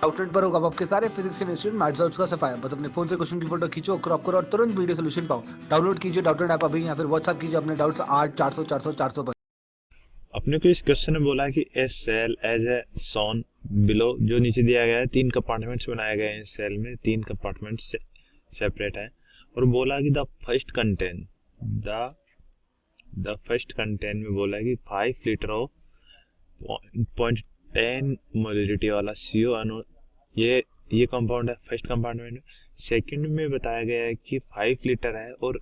Outlet पर होगा आपके सारे फिजिक्स के इंस्टीट्यूट मैथ्स का सफाया। बस अपने फोन से क्वेश्चन की फोटो खींचो, क्रॉप करो और तुरंत वीडियो सोल्यूशन पाओ। डाउनलोड कीजिए डाउटनेट ऐप अभी या फिर व्हाट्सएप कीजिए अपने डाउट्स 8 400 400 400 पर। अपने को इस क्वेश्चन में बोला है कि a sale as a shown below, जो नीचे दिया गया है 3 कंपार्टमेंट्स बनाए गए हैं। सेल में 3 कंपार्टमेंट्स सेपरेट है और बोला कि द फर्स्ट कंटेन में बोला है कि 5 लीटर ऑफ 0.10 मोलिडिटी वाला सीओ अणु, ये कंपाउंड है फर्स्ट कंपार्टमेंट में। सेकंड में बताया गया है कि 5 लीटर है और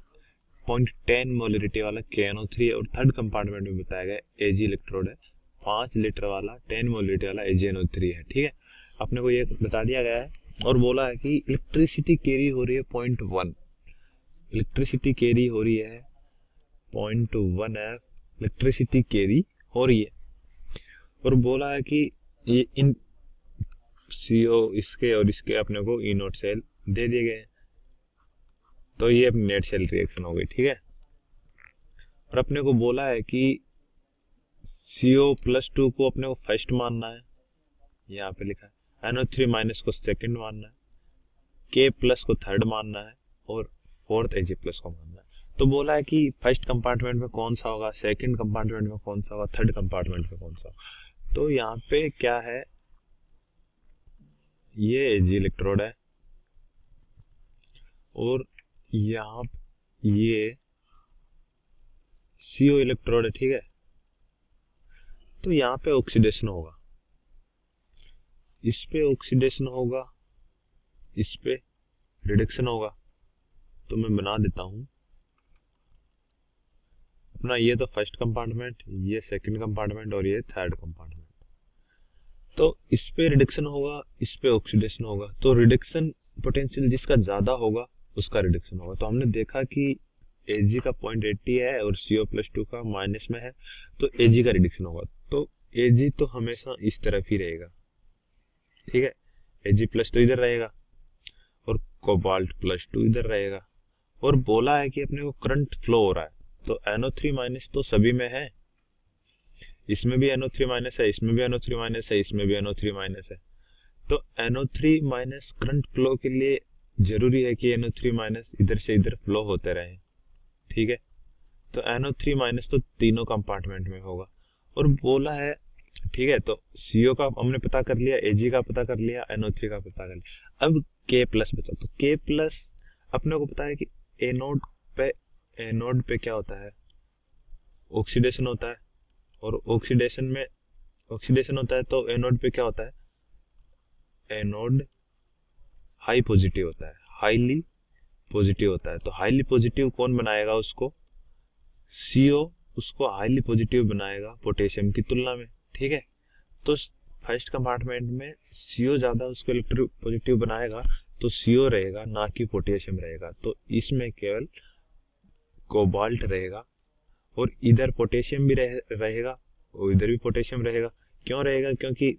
0.10 मोलिडिटी वाला KNO3 है। और थर्ड कंपार्टमेंट में बताया गया एजी इलेक्ट्रोड है, 5 लीटर वाला 10 मोलिडिटी वाला AgNO3 है। ठीक है, अपने को ये बता दिया गया है और बोला है कि इलेक्ट्रिसिटी कैरी हो रही है 0.1, इलेक्ट्रिसिटी कैरी हो रही है 0.1 है, इलेक्ट्रिसिटी कैरी हो रही है। और बोला है कि ये इन CO इसके और इसके अपने को ई नोट सेल दे दिए गए हैं, तो ये अपनी नेट सेल रिएक्शन हो गई। ठीक है, और अपने को बोला है कि CO+2 को अपने को फर्स्ट मानना है, यहाँ पे लिखा है। NO3- को सेकंड मानना है, K+ को थर्ड मानना है और फोर्थ Ag+ को मानना है। तो बोला है कि फर्स्ट कंपार्टमेंट में कौन सा होगा, सेकंड कंपार्टमेंट में कौन सा होगा, थर्ड कंपार्टमेंट में कौन सा होगा। तो यहाँ पे क्या है, ये Ag इलेक्ट्रोड है और यहाँ ये CO इलेक्ट्रोड है। ठीक है, तो यहाँ पे ऑक्सीडेशन होगा, इस पे ऑक्सीडेशन होगा, इस पे रिडक्शन होगा। तो मैं बना देता हूं अपना, ये तो फर्स्ट कंपार्टमेंट, ये सेकंड कंपार्टमेंट और ये थर्ड कंपार्टमेंट। तो इस पे रिडक्शन होगा, इस पे ऑक्सीडेशन होगा। तो रिडक्शन पोटेंशियल जिसका ज्यादा होगा उसका रिडक्शन होगा। तो हमने देखा कि Ag का 0.80 है और CO+2 का माइनस में है, तो Ag का रिडक्शन होगा। तो Ag तो हमेशा इस तरफ ही रहेगा। ठीक है, Ag+ तो इधर रहेगा और कोबाल्ट+2 इधर रहेगा। और बोला है कि अपने को करंट फ्लो हो रहा है, तो NO3- तो सभी में है, इसमें भी NO3- है, इसमें भी NO3- है, इसमें भी NO3- है। तो NO3- करंट फ्लो के लिए जरूरी है कि NO3- इधर से इधर फ्लो होते रहे। ठीक है, तो NO3- तो तीनों कंपार्टमेंट में होगा। और बोला है, ठीक है, तो CO का हमने पता कर लिया, Ag का पता कर लिया, NO3 का पता कर लिया। अब K+ बचा। तो K+ अपने को पता है कि एनोड पे क्या होता है, ऑक्सीडेशन होता है। और ऑक्सीडेशन होता है तो एनोड पे क्या होता है, एनोड हाई पॉजिटिव होता है, हाईली पॉजिटिव होता है। तो हाईली पॉजिटिव कौन बनाएगा उसको, CO उसको हाईली पॉजिटिव बनाएगा पोटेशियम की तुलना में। ठीक है, तो फर्स्ट कंपार्टमेंट में CO ज्यादा उसको इलेक्ट्रो पॉजिटिव बनाएगा, तो CO रहेगा ना कि पोटेशियम रहेगा। तो इसमें केवल कोबाल्ट रहेगा और इधर पोटेशियम भी रहेगा और इधर भी पोटेशियम रहेगा। क्यों रहेगा, क्योंकि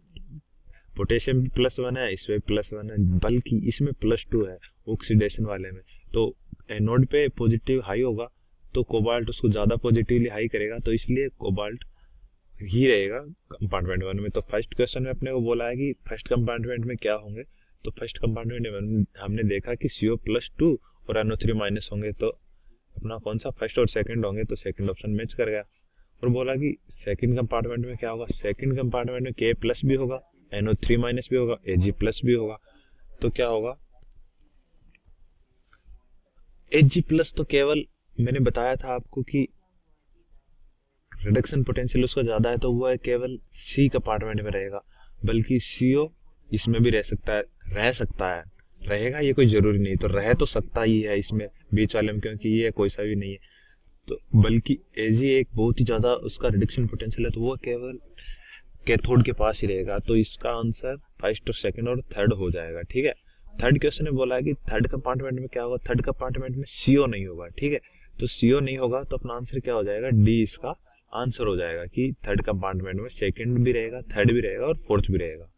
पोटेशियम भी +1 है, इसमें +1 है, बल्कि इसमें +2 है ऑक्सीडेशन वाले में। तो एनोड पे पॉजिटिव हाई होगा तो कोबाल्ट उसको ज्यादा पॉजिटिवली हाई करेगा, तो इसलिए कोबाल्ट ही रहेगा कंपार्टमेंट 1 में। तो फर्स्ट क्वेश्चन में अपने को बोला है कि फर्स्ट कंपार्टमेंट में क्या होंगे। तो फर्स्ट कंपार्टमेंट में हमने देखा कि CO+2 और NO3- होंगे, तो अपना कौन सा फर्स्ट और सेकंड होंगे, तो सेकंड ऑप्शन मैच कर गया। और बोला कि सेकंड कंपार्टमेंट में क्या होगा, सेकंड कंपार्टमेंट में K+ भी होगा, NO3- भी होगा, Ag+ भी होगा। तो क्या होगा, Ag+ तो केवल मैंने बताया था आपको कि रिडक्शन पोटेंशियल उसका ज्यादा है, तो वो है केवल C कंपार्टमेंट में रहेगा। बल्कि CO इसमें भी रह सकता है, रहेगा ये कोई जरूरी नहीं, तो रह तो सकता ही है इसमें बीच वाले में, क्योंकि ये कोई सा भी नहीं है। तो बल्कि Ag एक बहुत ही ज्यादा उसका रिडक्शन पोटेंशियल है, तो वो केवल कैथोड के पास ही रहेगा। तो इसका आंसर फर्स्ट और सेकंड और थर्ड हो जाएगा। ठीक है, थर्ड क्वेश्चन में बोला है कि थर्ड कंपार्टमेंट में क्या होगा, थर्ड कंपार्टमेंट में CO नहीं होगा। ठीक है, तो CO नहीं होगा तो अपना आंसर क्या हो जाएगा, D इसका आंसर हो जाएगा कि थर्ड कंपार्टमेंट में सेकंड भी रहेगा, थर्ड भी रहेगा और फोर्थ भी रहेगा।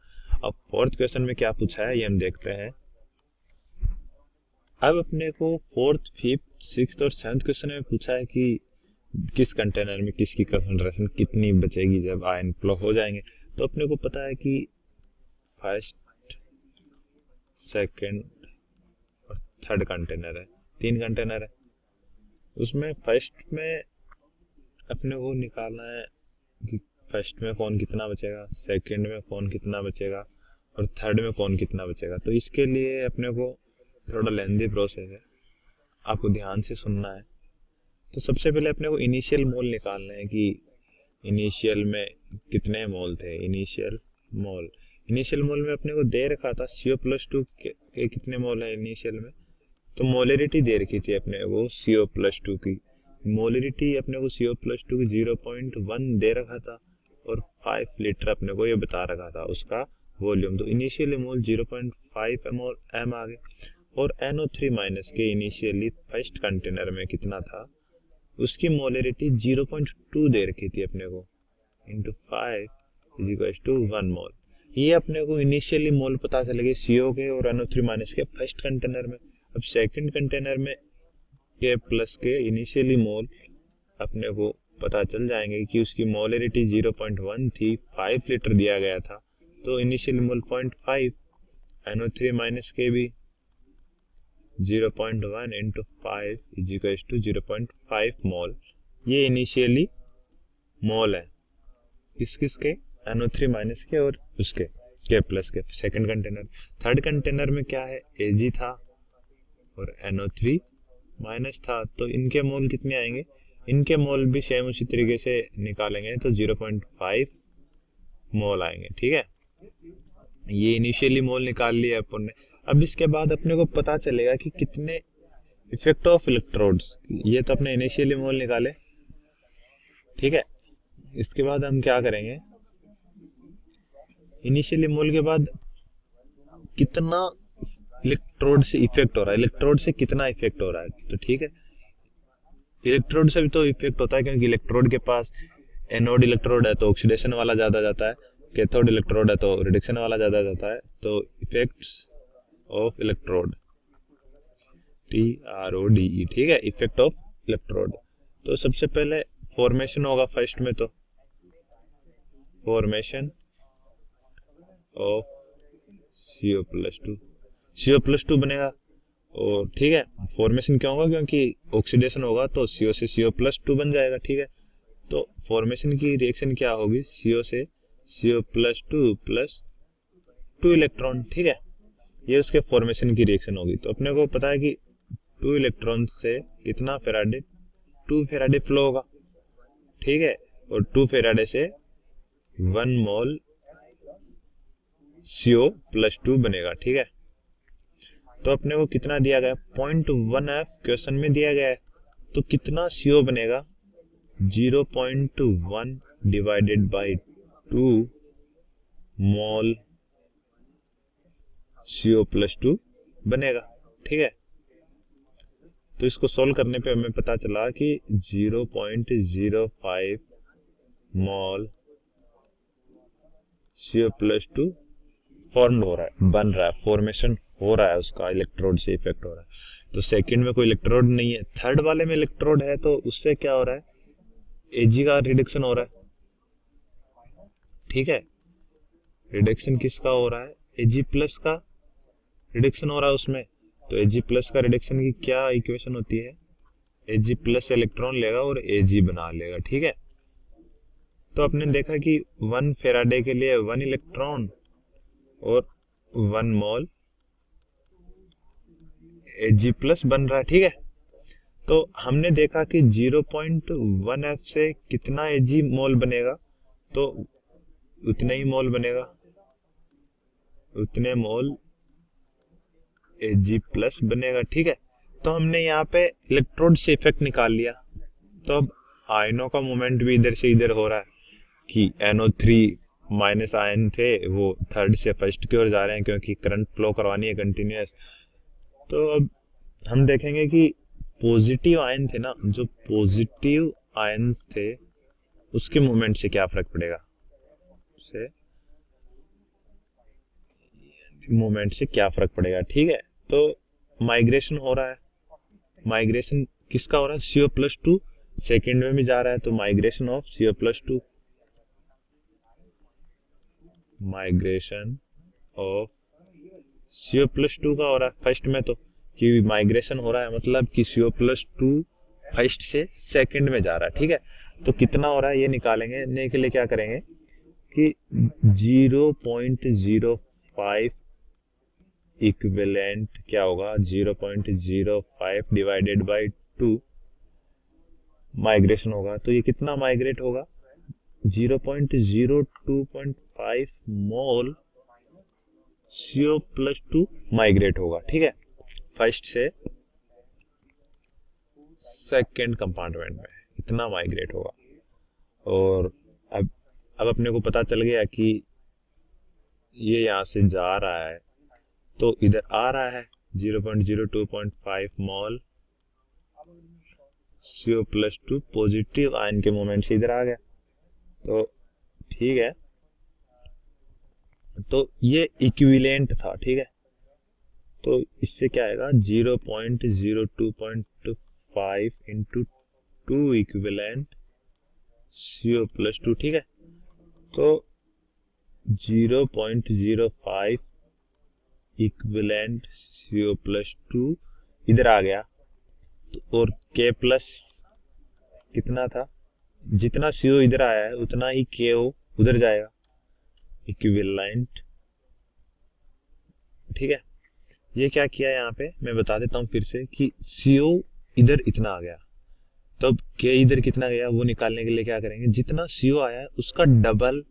अब फोर्थ क्वेश्चन में क्या पूछा है ये हम देखते हैं। अब अपने को फोर्थ, फिफ्थ, सिक्स्थ और सेवंथ क्वेश्चन में पूछा है कि किस कंटेनर में किसकी कंसंट्रेशन कितनी बचेगी जब आयन फ्लो हो जाएंगे। तो अपने को पता है कि फर्स्ट सेकंड और थर्ड कंटेनर है, 3 कंटेनर है। उसमें फर्स्ट में अपने को निकालना है कि फर्स्ट में कौन कितना बचेगा, सेकंड में कौन कितना बचेगा और थर्ड में कौन कितना बचेगा। तो इसके लिए अपने को थोड़ा लेंदी प्रोसेस है, आपको ध्यान से सुनना है। तो सबसे पहले अपने को इनिशियल मोल निकालना है कि इनिशियल में कितने मोल थे। इनिशियल मोल में अपने को दे रखा था CO+2 के कितने मोल है इनिशियल में। तो मोलरिटी दे रखी थी अपने को CO+2 की, मोलरिटी अपने को CO+2 की 0.1 दे रखा था और 5 लीटर अपने को ये बता रखा था उसका वॉल्यूम। तो इनिशियली मोल 0.5 m आ गए और NO3 माइनस के इनिशियली फर्स्ट कंटेनर में कितना था, उसकी मोलरिटी 0.2 दे रखी थी अपने को, इंटू 5 = 1 मोल। ये अपने को इनिशियली मोल पता चलेगा CO के और NO3 माइनस के फर्स्ट कंटेनर में। अब सेकंड कंटेनर में के प्लस के इनिशियली मोल अपने को पता चल जाएंगे कि उसकी मोलरिटी 0.1 थी, 5 लीटर दिया गया था, तो इनिशियली मोल 0.5, NO3 माइनस के भी 0.1 इंटू 5 = 0.5 मोल। ये इनिशियली मोल है किसके, NO3 माइनस के और उसके के प्लस के सेकंड कंटेनर। थर्ड कंटेनर में क्या है, Ag था और NO3 माइनस था, तो इनके मोल कितने आएंगे, इनके मोल भी सेम उसी तरीके से निकालेंगे तो 0.5 मोल आएंगे। ठीक है, ये इनिशियली मोल निकाल लिया अपन ने। अब इसके बाद अपने को पता चलेगा कि कितने इफेक्ट ऑफ इलेक्ट्रोड्स, ये तो अपने इनिशियली मोल निकाले। ठीक है, इसके बाद हम क्या करेंगे, इनिशियली मोल के बाद कितना इलेक्ट्रोड से इफेक्ट हो रहा है, इलेक्ट्रोड से कितना इफेक्ट हो रहा है। तो ठीक है, इलेक्ट्रोड से भी तो इफेक्ट होता है क्योंकि इलेक्ट्रोड के पास एनोड इलेक्ट्रोड है तो ऑक्सीडेशन वाला ज्यादा जाता है, कैथोड इलेक्ट्रोड है तो रिडक्शन वाला ज्यादा जाता है। तो इफेक्ट्स ऑफ इलेक्ट्रोड, TRODE, ठीक है, इफेक्ट ऑफ इलेक्ट्रोड। तो सबसे पहले फॉर्मेशन होगा फर्स्ट में, तो फॉर्मेशन ऑफ CO+2 बनेगा। और ठीक है, फॉर्मेशन क्यों होगा, क्योंकि ऑक्सीडेशन होगा तो CO से CO+2 बन जाएगा। ठीक है, तो फॉर्मेशन की रिएक्शन क्या होगी, CO से CO+2 प्लस 2 इलेक्ट्रॉन। ठीक है, ये उसके फॉर्मेशन की रिएक्शन होगी। तो अपने को पता है कि 2 इलेक्ट्रॉन से कितना फेराडे, 2 फेराडे फ्लो होगा। ठीक है, और 2 फेराडे से 1 मोल CO+2 बनेगा। ठीक है, तो अपने को कितना दिया गया, 0.1 F क्वेश्चन में दिया गया है। तो कितना CO बनेगा, 0.1 डिवाइडेड बाई 2 मोल CO+2 बनेगा। ठीक है, तो इसको सोल्व करने पे हमें पता चला कि 0.05 मोल CO+2 फॉर्म हो रहा है, बन रहा है, फॉर्मेशन हो रहा है, उसका इलेक्ट्रोड से इफेक्ट हो रहा है। तो सेकंड में कोई इलेक्ट्रोड नहीं है, थर्ड वाले में इलेक्ट्रोड है, तो उससे क्या हो रहा है, Ag का रिडक्शन हो रहा है। ठीक है, रिडक्शन किसका हो रहा है, Ag+ का रिडक्शन हो रहा है उसमें। तो Ag+ का रिडक्शन की क्या इक्वेशन होती है, Ag+ इलेक्ट्रॉन लेगा और Ag बना लेगा। ठीक है, तो आपने देखा कि 1 फेराडे के लिए 1 इलेक्ट्रॉन और 1 मोल Ag+ बन रहा है। ठीक है, तो हमने देखा कि 0.1 F से कितना Ag मोल बनेगा, तो उतने ही मोल बनेगा, उतने मोल Ag+ बनेगा। ठीक है, तो हमने यहाँ पे इलेक्ट्रोड से इफेक्ट निकाल लिया। तो अब आयनों का मूवमेंट भी इधर से इधर हो रहा है कि NO3 माइनस आयन थे वो थर्ड से फर्स्ट की ओर जा रहे हैं क्योंकि करंट फ्लो करवानी है कंटिन्यूअस। तो अब हम देखेंगे कि पॉजिटिव आयन थे ना, जो पॉजिटिव आयन्स थे उसके मूवमेंट से क्या फर्क पड़ेगा, से मूवमेंट से क्या फर्क पड़ेगा। ठीक है, तो माइग्रेशन हो रहा है, माइग्रेशन किसका हो रहा है, CO+2 सेकेंड में भी जा रहा है, तो migration of CO+2, migration of CO+2 का हो रहा है फर्स्ट में, तो कि माइग्रेशन हो रहा है मतलब कि CO+2 फर्स्ट से सेकंड में जा रहा है, ठीक है। तो कितना हो रहा है ये निकालेंगे के लिए क्या करेंगे कि 0.05 इक्विवेलेंट क्या होगा, 0.05 डिवाइडेड बाई 2 माइग्रेशन होगा। तो ये कितना माइग्रेट होगा, 0.025 मोल CO+2 माइग्रेट होगा, ठीक है, फर्स्ट से सेकेंड कंपार्टमेंट में इतना माइग्रेट होगा। और अब अपने को पता चल गया कि ये यहाँ से जा रहा है तो इधर आ रहा है 0.025 मोल CO+2 पॉजिटिव आयन के मोमेंट से इधर आ गया। तो ठीक है, तो ये इक्विवेलेंट था, ठीक है। तो इससे क्या आएगा 0.02.5 इंटू 2 इक्विवेलेंट CO+2, ठीक है। तो 0.05 इक्विवेलेंट CO+2 इधर आ गया, तो और K प्लस कितना था, जितना CO इधर आया है उतना ही KO उधर जाएगा, इक्विवेलेंट, ठीक है। ये क्या किया यहाँ पे मैं बता देता हूँ फिर से कि CO इधर इतना आ गया, तब K इधर कितना गया वो निकालने के लिए क्या करेंगे, जितना CO आया है उसका डबल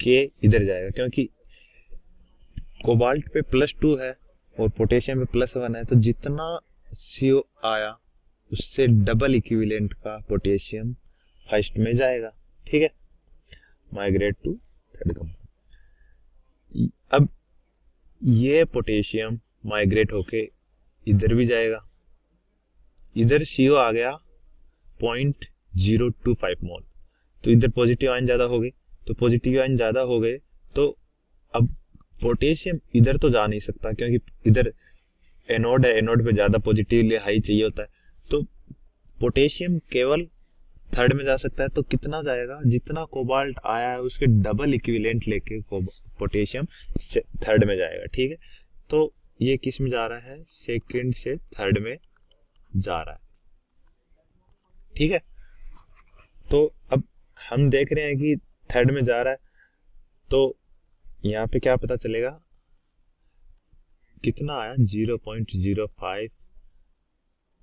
K इधर जाएगा, क्योंकि कोबाल्ट पे +2 है और पोटेशियम पे +1 है, तो जितना CO आया उससे डबल इक्विवेलेंट का पोटेशियम फर्स्ट में जाएगा, ठीक है, माइग्रेट टू थर्ड कंपाउंड। अब ये पोटेशियम माइग्रेट होके इधर भी जाएगा, इधर CO आ गया 0.025 मोल, तो इधर पॉजिटिव आयन ज्यादा हो गए, तो पॉजिटिव आयन ज्यादा हो गए तो अब पोटेशियम इधर तो जा नहीं सकता क्योंकि इधर एनोड है, एनोड पे ज्यादा पॉजिटिव हाई चाहिए होता है, तो पोटेशियम केवल थर्ड में जा सकता है। तो कितना जाएगा, जितना कोबाल्ट आया है उसके डबल इक्विवेलेंट लेके पोटेशियम थर्ड में जाएगा, ठीक है। तो ये किस में जा रहा है, सेकंड से थर्ड में जा रहा है, ठीक है। तो अब हम देख रहे हैं कि थर्ड में जा रहा है, तो यहाँ पे क्या पता चलेगा कितना आया, 0.05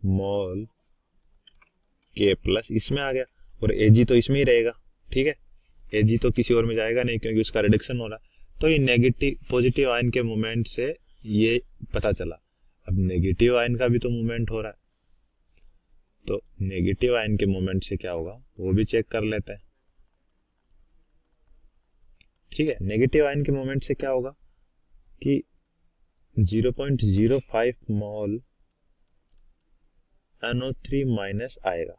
मोल K प्लस इसमें आ गया, और Ag तो इसमें ही रहेगा, ठीक है, Ag तो किसी और में जाएगा नहीं क्योंकि उसका रिडक्शन हो रहा है। तो ये नेगेटिव पॉजिटिव आयन के मोमेंट से ये पता चला। अब नेगेटिव आयन का भी तो मूवमेंट हो रहा है, तो नेगेटिव आयन के मोमेंट से क्या होगा वो भी चेक कर लेते हैं, ठीक है। नेगेटिव आयन के मोमेंट से क्या होगा कि 0.05 मोल NO3 माइनस आएगा।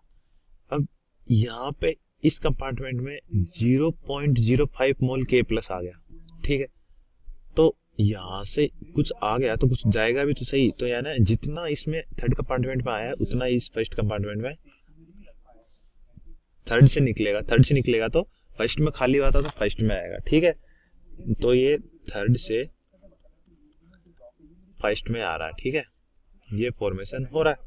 अब यहाँ पे इस कंपार्टमेंट में 0.05 मोल K प्लस आ गया, ठीक है। तो यहाँ से कुछ आ गया तो कुछ जाएगा भी तो सही, तो यानी जितना इसमें थर्ड कंपार्टमेंट में आया है उतना इस फर्स्ट कंपार्टमेंट में थर्ड से निकलेगा तो फर्स्ट में खाली हुआ था तो फर्स्ट में आएगा, ठीक है। तो ये थर्ड से फर्स्ट में आ रहा है, ठीक है, ये फॉर्मेशन हो रहा है।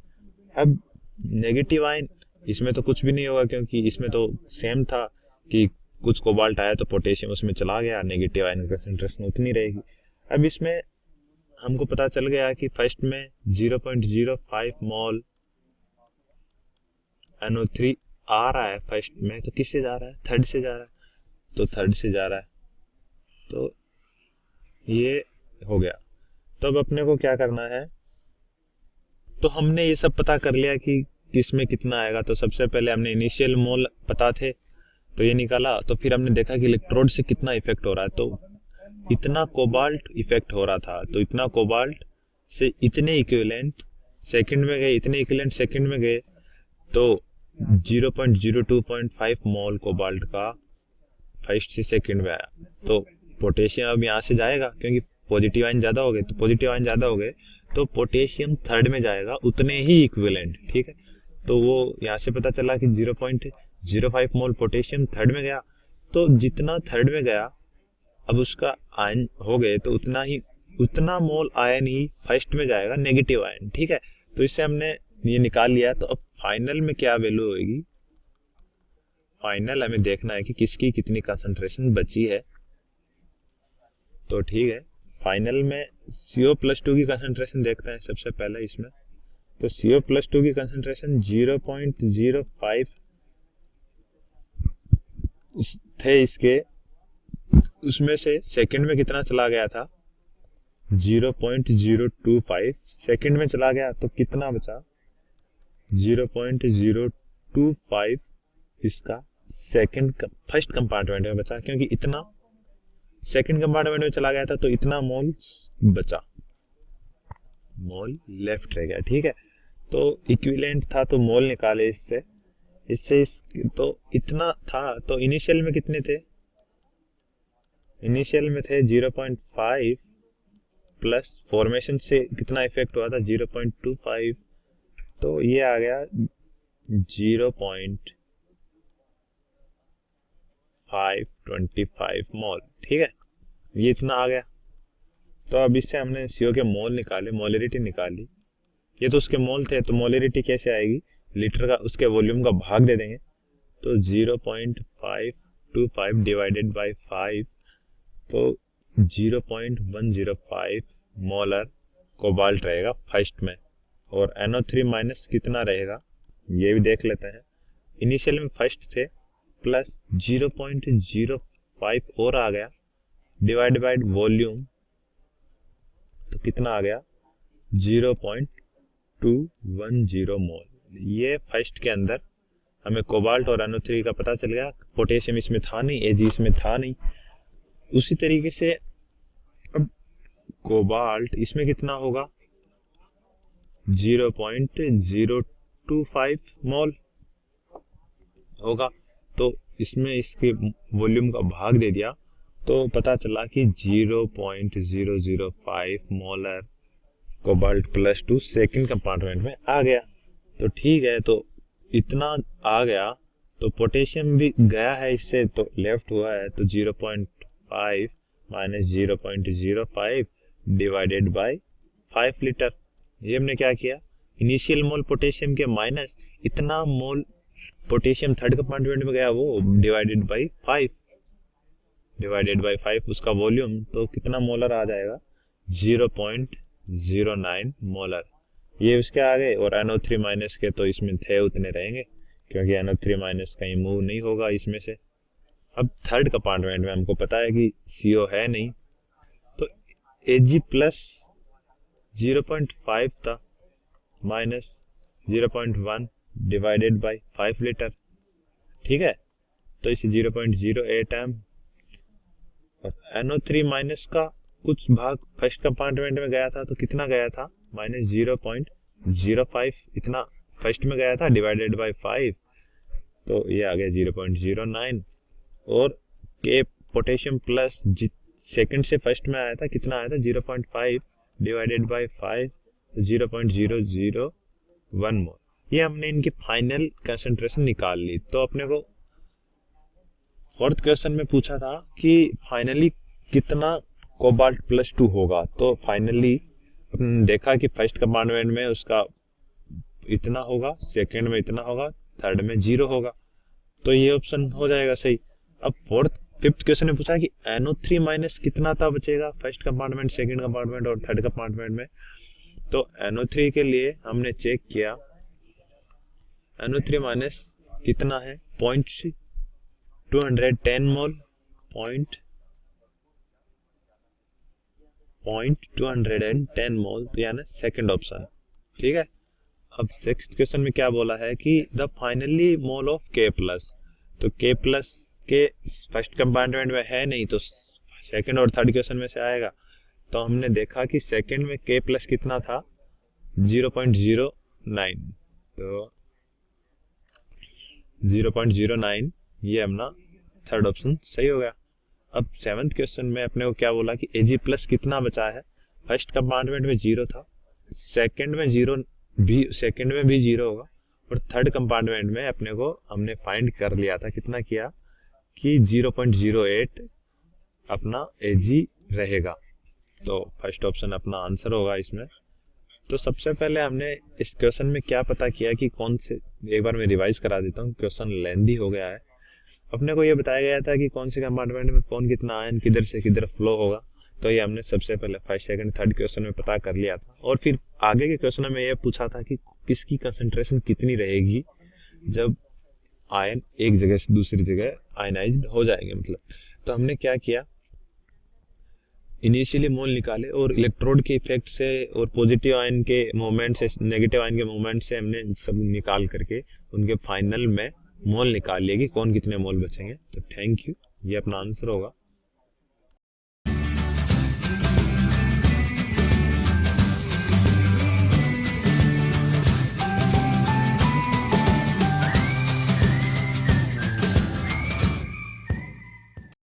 अब नेगेटिव आयन इसमें तो कुछ भी नहीं होगा क्योंकि इसमें तो सेम था कि कुछ कोबाल्ट आया तो पोटेशियम उसमें चला गया, नेगेटिव आयन की कंसंट्रेशन उतनी रहेगी। अब इसमें हमको पता चल गया कि फर्स्ट में 0.05 मोल NO3 आ रहा है फर्स्ट में, तो किससे जा रहा है, थर्ड से जा रहा है, तो थर्ड से जा रहा है, तो ये हो गया। तो अब अपने को क्या करना है, तो हमने ये सब पता कर लिया कि किसमें कितना आएगा। तो सबसे पहले हमने इनिशियल मोल पता थे तो ये निकाला, तो फिर हमने देखा कि इलेक्ट्रोड से कितना इफेक्ट हो रहा है, तो इतना कोबाल्ट इफेक्ट हो रहा था, तो इतना कोबाल्ट से इतने इक्विवेलेंट सेकंड में गए, इतने इक्विवेलेंट सेकंड में गए, तो 0.025 मोल कोबाल्ट का फर्स्ट से सेकंड में आया। तो पोटेशियम अब यहाँ से जाएगा क्योंकि पॉजिटिव आयन ज्यादा हो गए, तो पॉजिटिव आयन ज्यादा हो गए तो पोटेशियम थर्ड में जाएगा उतने ही इक्विवेलेंट, ठीक है। तो वो यहाँ से पता चला कि 0.05 मोल पोटेशियम थर्ड में गया, तो जितना थर्ड में गया अब उसका आयन हो गए तो उतना ही उतना मोल आयन ही फर्स्ट में जाएगा, नेगेटिव आयन। ठीक है, तो इससे हमने ये निकाल लिया। तो अब फाइनल में क्या वैल्यू होगी, फाइनल हमें देखना है कि किसकी कितनी कंसंट्रेशन बची है। तो ठीक है, फाइनल में CO+2 की कंसंट्रेशन देखते हैं सबसे पहले इसमें। तो CO+2 की कंसंट्रेशन 0.05 थे इसके, उसमें से सेकंड में कितना चला गया था, 0.025 सेकंड में चला गया, तो कितना बचा 0.025 इसका फर्स्ट कंपार्टमेंट में बचा, क्योंकि इतना सेकंड कंपार्टमेंट में चला गया था तो इतना मोल बचा, मोल लेफ्ट रह गया। ठीक है, तो इक्विवेलेंट था तो मोल निकाले इससे तो इतना था। तो इनिशियल में कितने थे, इनिशियल में थे 0.5 प्लस फॉर्मेशन से कितना इफेक्ट हुआ था 0.25, तो ये आ गया 0.525 मोल। ठीक है, ये इतना आ गया। तो अब इससे हमने CO के मोल निकाले, मोलरिटी निकाली। ये तो उसके मोल थे, तो मोलरिटी कैसे आएगी, लीटर का उसके वॉल्यूम का भाग दे देंगे। तो 0.525 डिवाइडेड बाय 5, तो 0.105 मोलर कोबाल्ट रहेगा फर्स्ट में। और NO3 माइनस कितना रहेगा ये भी देख लेते हैं। इनिशियल में फर्स्ट थे, प्लस 0.05 और आ गया, डिवाइड बाय वॉल्यूम, तो कितना आ गया 0.210 मोल। ये फर्स्ट के अंदर हमें कोबाल्ट और NO3 का पता चल गया। पोटेशियम इसमें था नहीं, Ag इसमें था नहीं। उसी तरीके से अब कोबाल्ट इसमें कितना होगा 0.025 मोल होगा। तो इसमें इसके वॉल्यूम का भाग दे दिया, तो पता चला कि 0.005 मोलर कोबाल्ट +2 सेकंड कंपार्टमेंट में आ गया। तो ठीक है, तो इतना आ गया, तो पोटेशियम भी गया है इससे, तो लेफ्ट हुआ है। तो 0.5 माइनस 0.05 डिवाइडेड बाय 5 लीटर। ये हमने क्या किया, इनिशियल मोल पोटेशियम के माइनस इतना मोल पोटेशियम थर्ड कंपार्टमेंट में गया, वो डिवाइडेड बाय 5 उसका वॉल्यूम, तो कितना मोलर आ जाएगा 0.09 मोलर। ये उसके आगे, और NO3 माइनस के तो इसमें थे उतने रहेंगे, क्योंकि NO3 माइनस कहीं मूव नहीं होगा इसमें से। अब थर्ड कंपार्टमेंट में हमको पता है कि CO है नहीं, तो Ag प्लस 0.5 था माइनस 0.1 डिवाइडेड बाय 5 लीटर। ठीक है, तो इसे 0.08 एम। और NO3 माइनस का कुछ भाग फर्स्ट कंपार्टमेंट में गया था, तो कितना गया था माइनस 0.05 इतना फर्स्ट में गया था, डिवाइडेड बाय 5, तो ये आ गया 0.09। और के पोटेशियम प्लस सेकंड से फर्स्ट में आया था, कितना आया था 0.5 डिवाइडेड बाय 5, 0.001 मोल। ये हमने इनकी फाइनल कंसंट्रेशन निकाल ली। तो अपने को फोर्थ क्वेश्चन में पूछा था कि फाइनली कितना कोबाल्ट +2 होगा। तो फाइनली अपने देखा कि फर्स्ट कंपार्टमेंट में उसका इतना होगा, सेकंड में इतना होगा, थर्ड में 0 होगा, तो ये ऑप्शन हो जाएगा सही। अब फिफ्थ क्वेश्चन में पूछा कि NO3 माइनस कितना था बचेगा फर्स्ट कंपार्टमेंट, सेकंड कंपार्टमेंट और थर्ड कंपार्टमेंट में। तो NO3 के लिए हमने चेक किया, NO3 माइनस कितना है 0.210 मोल, 0.210 मोल, तो यानी सेकंड ऑप्शन। ठीक है, अब सिक्स्थ क्वेश्चन में क्या बोला है कि the finally mole of K plus. तो K प्लस के फर्स्ट कंपार्टमेंट में है नहीं, तो सेकंड और थर्ड क्वेश्चन में से आएगा। तो हमने देखा कि सेकंड में K प्लस कितना था 0.09, तो 0.09 ये अपना थर्ड ऑप्शन सही हो गया। अब सेवंथ क्वेश्चन में अपने को क्या बोला कि Ag प्लस कितना बचा है, फर्स्ट कंपार्टमेंट में 0 था, सेकंड में भी 0 होगा, और थर्ड कंपार्टमेंट में अपने को हमने फाइंड कर लिया था, कितना किया कि 0.08 अपना Ag रहेगा। तो फर्स्ट ऑप्शन अपना आंसर होगा इसमें। तो सबसे पहले हमने इस क्वेश्चन में क्या पता किया कि कौन से, एक बार मैं रिवाइज करा देता हूँ, क्वेश्चन लेंदी हो गया है। अपने को ये बताया गया था कि कौन से कंपार्टमेंट में कौन कितना आयन किधर से किधर फ्लो होगा, तो ये हमने सबसे पहले फर्स्ट सेकंड थर्ड क्वेश्चन में पता कर लिया था। और फिर आगे के क्वेश्चन में ये पूछा था कि किसकी कंसंट्रेशन कितनी रहेगी जब आयन एक जगह से दूसरी जगह आयनाइज्ड हो जाएंगे, मतलब। तो हमने क्या किया, इनिशियली मोल निकाले और इलेक्ट्रोड के इफेक्ट से और पॉजिटिव आयन के मूवमेंट से नेगेटिव आयन के मूवमेंट से हमने सब निकाल करके उनके फाइनल में मोल निकाल लिए कि कौन कितने मोल बचेंगे। तो थैंक यू, ये अपना आंसर होगा।